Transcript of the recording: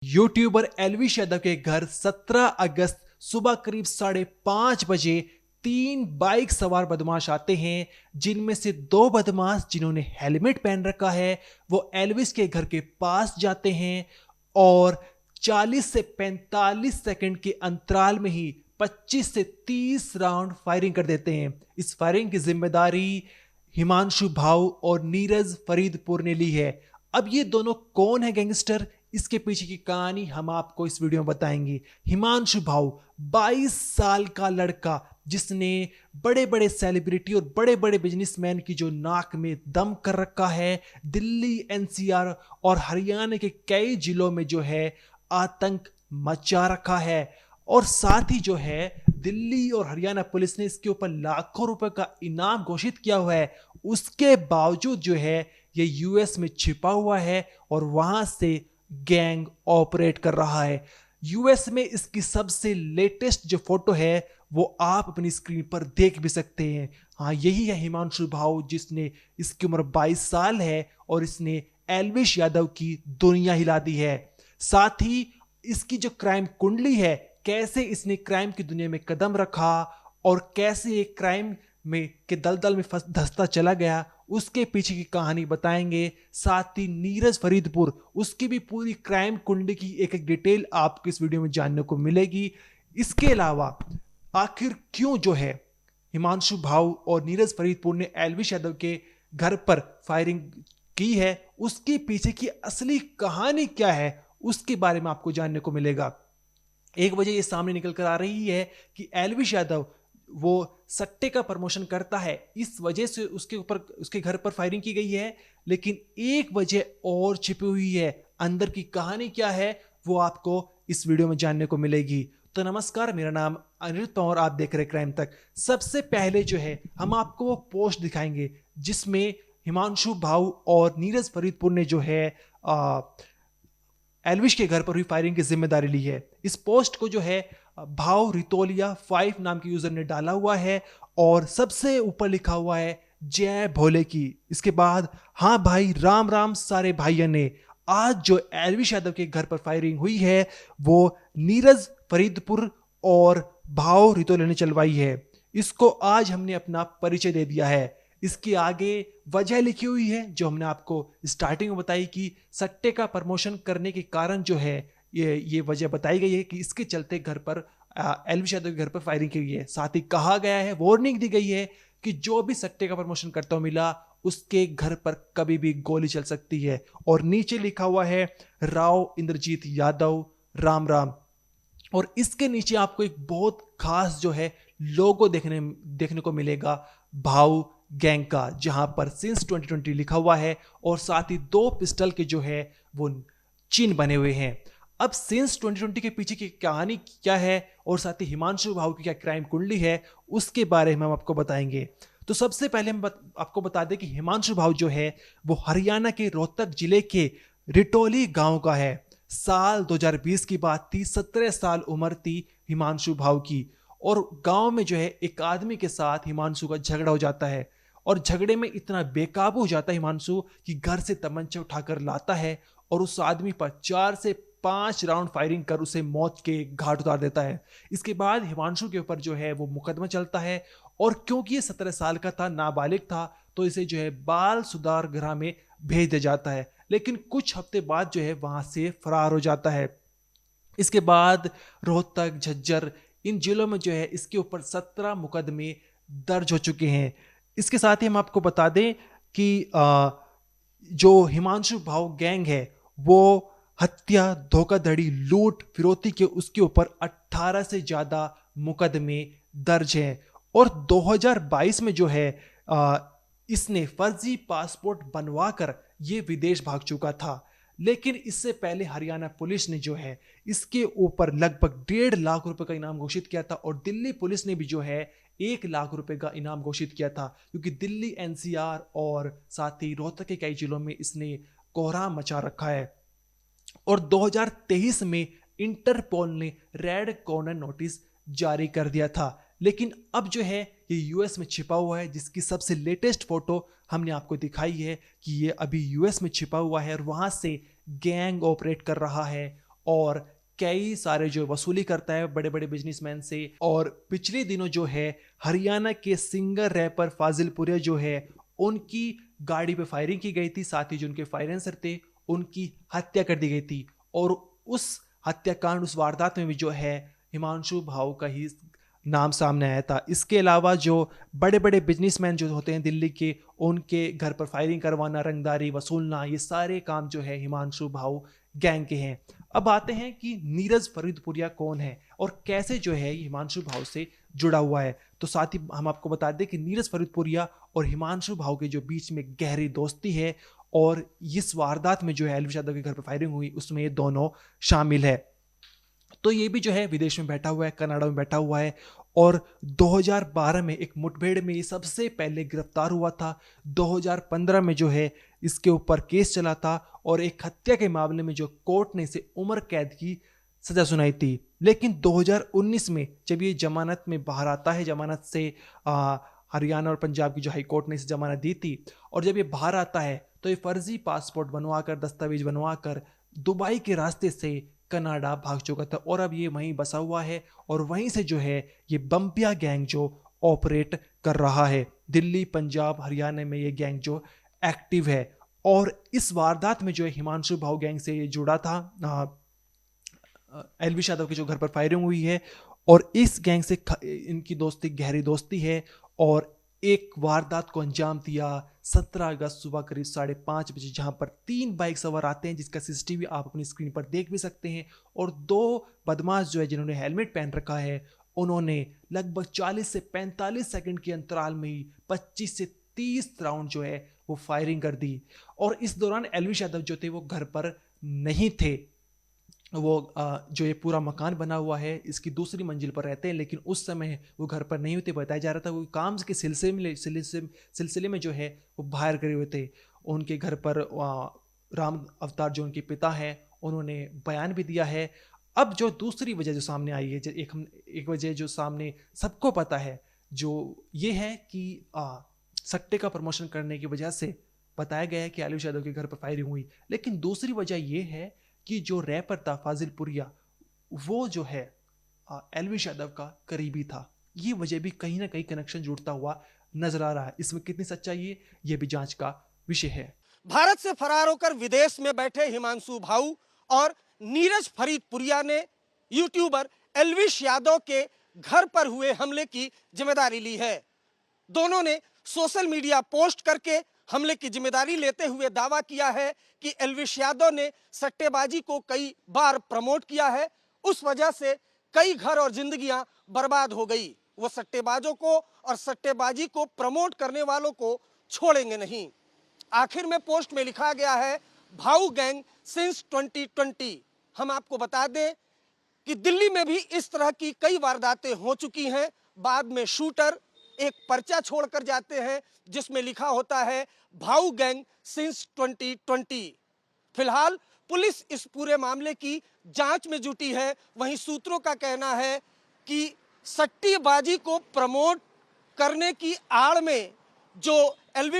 YouTuber Elvish Yadav के घर 17 अगस्त सुबह करीब 5:30 बजे 3 बाइक सवार बदमाश आते हैं, जिनमें से 2 बदमाश जिन्होंने हेलमेट पहन रखा है वो एलविश के घर के पास जाते हैं और 40 से 45 सेकंड के अंतराल में ही 25 से 30 राउंड फायरिंग कर देते हैं। इस फायरिंग की जिम्मेदारी हिमांशु भाऊ और नीरज फरीदपुर ने ली है। अब ये दोनों कौन है गैंगस्टर, इसके पीछे की कहानी हम आपको इस वीडियो में बताएंगे। हिमांशु भाऊ 22 साल का लड़का जिसने बड़े बड़े सेलिब्रिटी और बड़े बड़े बिजनेसमैन की जो नाक में दम कर रखा है, दिल्ली, एनसीआर और हरियाणा के कई जिलों में जो है आतंक मचा रखा है। और साथ ही जो है दिल्ली और हरियाणा पुलिस ने इसके ऊपर लाखों रुपए का इनाम घोषित किया हुआ है। उसके बावजूद जो है ये यूएस में छिपा हुआ है और वहां से गैंग ऑपरेट कर रहा है। यूएस में इसकी सबसे लेटेस्ट जो फोटो है वो आप अपनी स्क्रीन पर देख भी सकते हैं। हाँ, यही है हिमांशु भाऊ, जिसने इसकी उम्र 22 साल है और इसने एलविश यादव की दुनिया हिला दी है। साथ ही इसकी जो क्राइम कुंडली है, कैसे इसने क्राइम की दुनिया में कदम रखा और कैसे एक क्राइम में के दलदल में धंसता चला गया, उसके पीछे की कहानी बताएंगे। साथ ही नीरज फरीदपुर, उसकी भी पूरी क्राइम कुंडली की एक एक डिटेल आपको इस वीडियो में जानने को मिलेगी। इसके अलावा आखिर क्यों जो है हिमांशु भाऊ और नीरज फरीदपुर ने एलविश यादव के घर पर फायरिंग की है, उसके पीछे की असली कहानी क्या है, उसके बारे में आपको जानने को मिलेगा। एक वजह ये सामने निकल कर आ रही है कि एलविश यादव वो सट्टे का प्रमोशन करता है, इस वजह से उसके ऊपर उसके घर पर फायरिंग की गई है। लेकिन एक वजह और छिपी हुई है, अंदर की कहानी क्या है वो आपको इस वीडियो में जानने को मिलेगी। तो नमस्कार, मेरा नाम अनिरुद्ध पंवार, आप देख रहे हैं क्राइम तक। सबसे पहले जो है हम आपको वो पोस्ट दिखाएंगे जिसमें हिमांशु भाऊ और नीरज फरीदपुर ने जो है एलविश के घर पर हुई फायरिंग की जिम्मेदारी ली है। इस पोस्ट को जो है भाव रितोलिया 5 नाम के यूजर ने डाला हुआ है और सबसे ऊपर लिखा हुआ है जय भोले की। इसके बाद हाँ भाई, राम राम सारे भाइयों ने। आज जो एलविश यादव के घर पर फायरिंग हुई है वो नीरज फरीदपुर और भाव रितोलिया ने चलवाई है। इसको आज हमने अपना परिचय दे दिया है। इसके आगे वजह लिखी हुई है जो हमने आपको स्टार्टिंग में बताई कि सट्टे का प्रमोशन करने के कारण जो है ये वजह बताई गई है कि इसके चलते घर पर एलविश यादव के घर पर फायरिंग की गई है। साथ ही कहा गया है, वार्निंग दी गई है कि जो भी सट्टे का प्रमोशन करता हुआ मिला उसके घर पर कभी भी गोली चल सकती है। और नीचे लिखा हुआ है राव इंद्रजीत यादव, राम राम। और इसके नीचे आपको एक बहुत खास जो है लोगो देखने को मिलेगा भाऊ गैंग का, जहां पर सिंस 2020 लिखा हुआ है और साथ ही 2 पिस्टल के जो है वो चिन्ह बने हुए हैं। अब सिंस 2020 के पीछे की कहानी क्या है और साथ ही हिमांशु भाऊ की क्या क्राइम कुंडली है, उसके बारे में हम आपको बताएंगे। तो सबसे पहले हम आपको बता दें कि हिमांशु भाऊ जो है वो हरियाणा के रोहतक जिले के रिटोली गांव का है। साल 2020 की बात थी, 17 साल उम्र थी हिमांशु भाऊ की। और गांव में जो है एक आदमी के साथ हिमांशु का झगड़ा हो जाता है और झगड़े में इतना बेकाबू हो जाता है हिमांशु कि घर से तमंचा उठाकर लाता है और उस आदमी पर 4 से 5 राउंड फायरिंग कर उसे मौत के घाट उतार देता है। इसके बाद हिमांशु के ऊपर जो है वो मुकदमा चलता है और क्योंकि ये 17 साल का था, नाबालिग था, तो इसे जो है बाल सुधार गृह में भेज दिया जाता है। लेकिन कुछ हफ्ते बाद जो है वहां से फरार हो जाता है। इसके बाद रोहतक, झज्जर, इन जिलों में जो है इसके ऊपर 17 मुकदमे दर्ज हो चुके हैं। इसके साथ ही हम आपको बता दें कि जो हिमांशु भाऊ गैंग है वो हत्या, धोखाधड़ी, लूट, फिरौती के उसके ऊपर 18 से ज्यादा मुकदमे दर्ज हैं। और 2022 में जो है इसने फर्जी पासपोर्ट बनवाकर ये विदेश भाग चुका था। लेकिन इससे पहले हरियाणा पुलिस ने जो है इसके ऊपर लगभग 1.5 लाख रुपए का इनाम घोषित किया था और दिल्ली पुलिस ने भी जो है 1 लाख रुपए का इनाम घोषित किया था, क्योंकि दिल्ली, एनसीआर और साथ ही रोहतक के कई जिलों में इसने कोहराम मचा रखा है। और 2023 में इंटरपोल ने रेड कॉर्नर नोटिस जारी कर दिया था। लेकिन अब जो है ये यूएस में छिपा हुआ है, जिसकी सबसे लेटेस्ट फोटो हमने आपको दिखाई है कि ये अभी यूएस में छिपा हुआ है और वहां से गैंग ऑपरेट कर रहा है और कई सारे जो वसूली करता है बड़े बड़े बिजनेसमैन से। और पिछले दिनों जो है हरियाणा के सिंगर रैपर फाजिलपुरिया जो है उनकी गाड़ी पे फायरिंग की गई थी, साथ ही जो उनके फाइनेंसर थे उनकी हत्या कर दी गई थी। और उस हत्याकांड, उस वारदात में भी जो है हिमांशु भाऊ का ही नाम सामने आया था। इसके अलावा जो बड़े बड़े बिजनेसमैन जो होते हैं दिल्ली के, उनके घर पर फायरिंग करवाना, रंगदारी वसूलना, ये सारे काम जो है हिमांशु भाऊ गैंग के हैं। अब आते हैं कि नीरज फरीदपुरिया कौन है और कैसे जो है ये हिमांशु भाऊ से जुड़ा हुआ है। तो साथ ही हम आपको बता दें कि नीरज फरीदपुरिया और हिमांशु भाऊ के जो बीच में गहरी दोस्ती है और इस वारदात में जो है एलवी यादव के घर पर फायरिंग हुई उसमें ये दोनों शामिल है। तो ये भी जो है विदेश में बैठा हुआ है, कनाडा में बैठा हुआ है। और 2012 में एक मुठभेड़ में ये सबसे पहले गिरफ्तार हुआ था। 2015 में जो है इसके ऊपर केस चला था और एक हत्या के मामले में जो कोर्ट ने इसे उम्र कैद की सजा सुनाई थी। लेकिन 2019 में जब ये जमानत में बाहर आता है, जमानत से हरियाणा और पंजाब की जो हाई कोर्ट ने इसे जमानत दी थी, और जब ये बाहर आता है तो ये फर्जी पासपोर्ट बनवाकर, दस्तावेज बनवाकर दुबई के रास्ते से कनाडा भाग चुका था और अब ये वहीं बसा हुआ है और वहीं से जो है ये बम्पिया गैंग जो ऑपरेट कर रहा है। दिल्ली, पंजाब, हरियाणा में ये गैंग जो एक्टिव है। और इस वारदात में जो है हिमांशु भाऊ गैंग से ये जुड़ा था एलवी यादव के जो घर पर फायरिंग हुई है। और इस गैंग से इनकी दोस्ती, गहरी दोस्ती है। और एक वारदात को अंजाम दिया 17 अगस्त सुबह करीब 5:30 बजे, जहां पर 3 बाइक सवार आते हैं, जिसका सीसीटीवी आप अपनी स्क्रीन पर देख भी सकते हैं। और 2 बदमाश जो है जिन्होंने हेलमेट पहन रखा है, उन्होंने लगभग 40 से 45 सेकंड के अंतराल में ही 25 से 30 राउंड जो है वो फायरिंग कर दी। और इस दौरान एलवी यादव जो थे वो घर पर नहीं थे। वो जो ये पूरा मकान बना हुआ है इसकी दूसरी मंजिल पर रहते हैं, लेकिन उस समय वो घर पर नहीं होते। बताया जा रहा था वो काम के सिलसिले में जो है वो बाहर गए हुए थे। उनके घर पर राम अवतार जो उनके पिता हैं उन्होंने बयान भी दिया है। अब जो दूसरी वजह जो सामने आई है, एक वजह जो सामने सबको पता है, जो ये है कि सट्टे का प्रमोशन करने की वजह से बताया गया है कि एलवी यादव के घर पर फायरिंग हुई। लेकिन दूसरी वजह ये है कि जो रैपर था फाजिलपुरिया, वो जो है एलवी यादव का करीबी था। ये वजह भी कहीं ना कहीं कनेक्शन जुड़ता हुआ नजर आ रहा है। इसमें कितनी सच्चाई है ये भी जांच का विषय है। भारत से फरार होकर विदेश में बैठे हिमांशु भाऊ और नीरज फरीदपुरिया ने यूट्यूबर एल्विश यादव के घर पर हुए हमले की जिम्मेदारी ली है। दोनों ने सोशल मीडिया पोस्ट करके हमले की जिम्मेदारी लेते हुए दावा किया है कि एल्विश यादव ने सट्टेबाजी को कई बार प्रमोट किया है, उस वजह से कई घर और जिंदगियां बर्बाद हो गई। वो सट्टेबाजों को और सट्टेबाजी को प्रमोट करने वालों को छोड़ेंगे नहीं। आखिर में पोस्ट में लिखा गया है, भाऊ गैंग सिंस 2020। हम आपको बता दें कि दिल्ली में भी इस तरह की कई वारदातें हो चुकी हैं। बाद में शूटर एक पर्चा छोड़कर जाते हैं जिसमें लिखा होता है भाऊ गैंग सिंस 2020। फिलहाल पुलिस इस पूरे मामले की जांच में जुटी है। वहीं सूत्रों का कहना है कि सट्टेबाजी को प्रमोट करने की आड़ में जो एल्विश